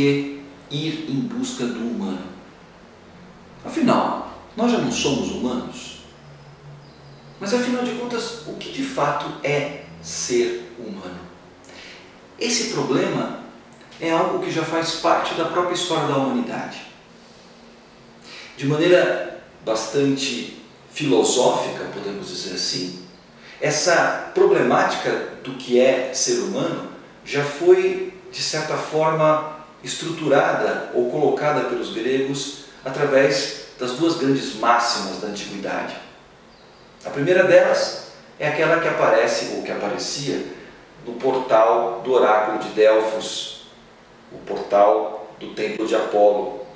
que ir em busca do humano? Afinal, nós já não somos humanos? Mas afinal de contas, o que de fato é ser humano? Esse problema é algo que já faz parte da própria história da humanidade. De maneira bastante filosófica, podemos dizer assim, essa problemática do que é ser humano já foi, de certa forma, estruturada ou colocada pelos gregos através das duas grandes máximas da antiguidade. A primeira delas é aquela que aparece, ou que aparecia, no portal do oráculo de Delfos, o portal do templo de Apolo,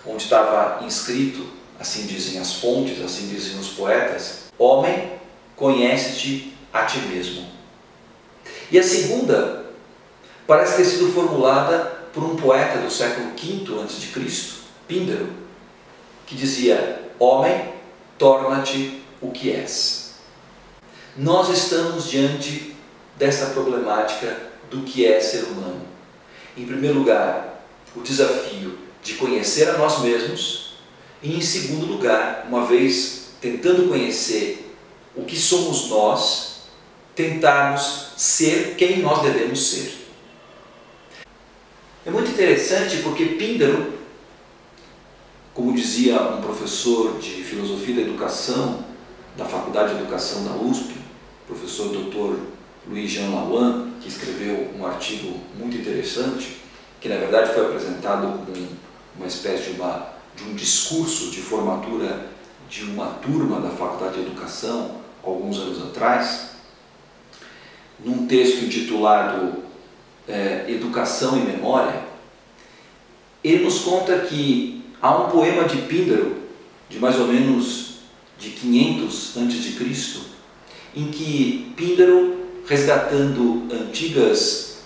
onde estava inscrito, assim dizem as fontes, assim dizem os poetas: homem, conhece-te a ti mesmo. E a segunda parece ter sido formulada por um poeta do século V a.C., Píndaro, que dizia: homem, torna-te o que és. Nós estamos diante dessa problemática do que é ser humano. Em primeiro lugar, o desafio de conhecer a nós mesmos, e em segundo lugar, uma vez tentando conhecer o que somos nós, tentarmos ser quem nós devemos ser. É muito interessante porque Píndaro, como dizia um professor de filosofia da educação da Faculdade de Educação da USP, professor Dr. Louis-Jean Lawan, que escreveu um artigo muito interessante, que na verdade foi apresentado como uma espécie de um discurso de formatura de uma turma da Faculdade de Educação, alguns anos atrás, num texto intitulado Educação e Memória. Ele nos conta que há um poema de Píndaro, de mais ou menos de 500 a.C., em que Píndaro, resgatando antigas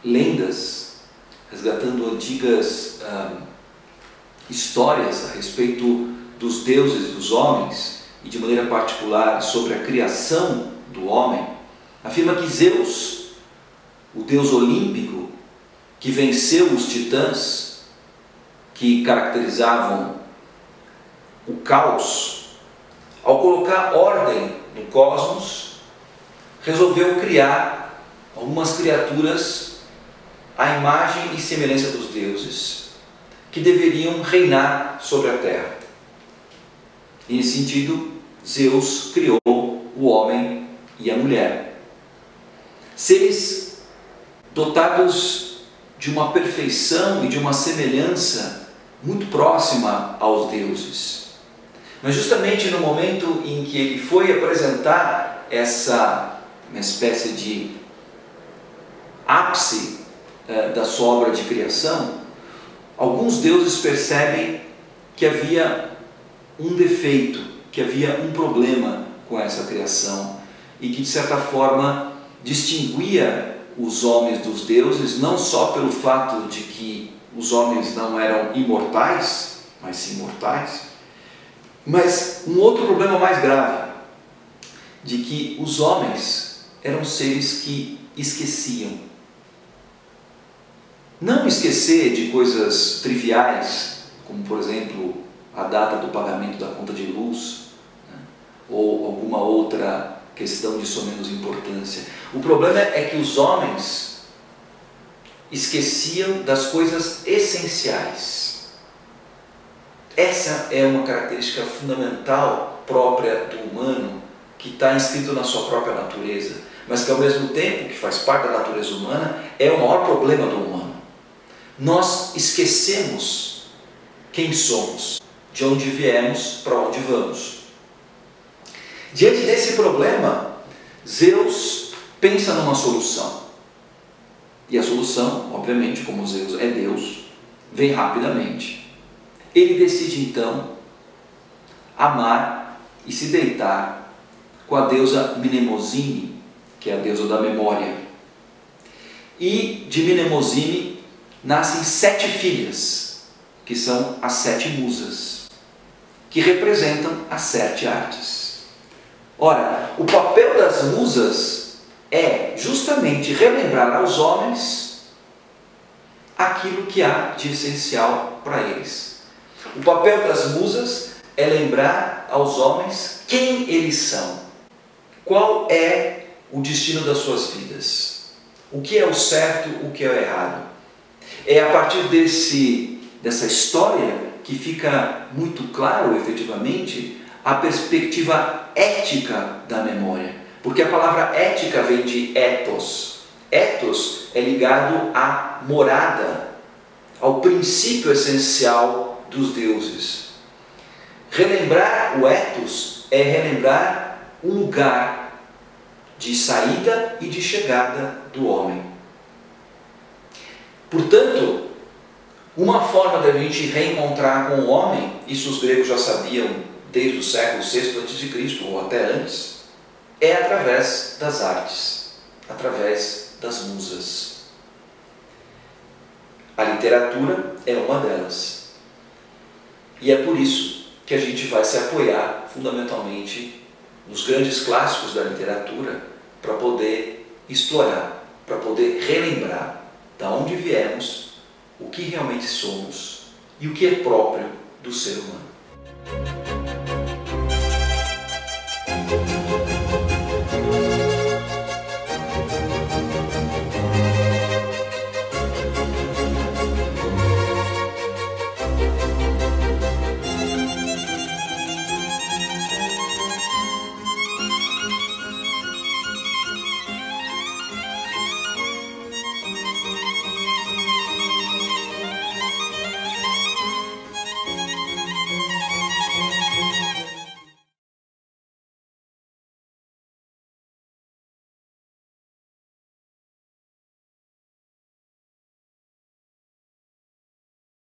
lendas, resgatando antigas histórias a respeito dos deuses e dos homens, e de maneira particular sobre a criação do homem, afirma que Zeus, o deus olímpico, que venceu os titãs, que caracterizavam o caos, ao colocar ordem no cosmos, resolveu criar algumas criaturas à imagem e semelhança dos deuses, que deveriam reinar sobre a terra. E, nesse sentido, Zeus criou o homem e a mulher. Seres dotados de uma perfeição e de uma semelhança muito próxima aos deuses. Mas justamente no momento em que ele foi apresentar uma espécie de ápice da sua obra de criação, alguns deuses percebem que havia um defeito, que havia um problema com essa criação e que, de certa forma, distinguia os homens dos deuses, não só pelo fato de que os homens não eram imortais, mas sim mortais, mas um outro problema mais grave, de que os homens eram seres que esqueciam. Não esquecer de coisas triviais, como por exemplo a data do pagamento da conta de luz, né? Ou alguma outra questão de sua menos importância. O problema é que os homens esqueciam das coisas essenciais. Essa é uma característica fundamental própria do humano, que está inscrito na sua própria natureza, mas que ao mesmo tempo, que faz parte da natureza humana, é o maior problema do humano. Nós esquecemos quem somos, de onde viemos, para onde vamos. Diante desse problema, Zeus pensa numa solução. E a solução, obviamente, como Zeus é Deus, vem rapidamente. Ele decide então amar e se deitar com a deusa Mnemosine, que é a deusa da memória. E de Mnemosine nascem 7 filhas, que são as 7 musas, que representam as 7 artes. Ora, o papel das musas é justamente relembrar aos homens aquilo que há de essencial para eles. O papel das musas é lembrar aos homens quem eles são, qual é o destino das suas vidas, o que é o certo, o que é o errado. É a partir dessa história que fica muito claro, efetivamente, a perspectiva ética da memória. Porque a palavra ética vem de ethos. Ethos é ligado à morada, ao princípio essencial dos deuses. Relembrar o ethos é relembrar o lugar de saída e de chegada do homem. Portanto, uma forma da gente reencontrar com o homem, isso os gregos já sabiam desde o século VI a.C. ou até antes, é através das artes, através das musas. A literatura é uma delas. E é por isso que a gente vai se apoiar fundamentalmente nos grandes clássicos da literatura para poder explorar, para poder relembrar da onde viemos, o que realmente somos e o que é próprio do ser humano.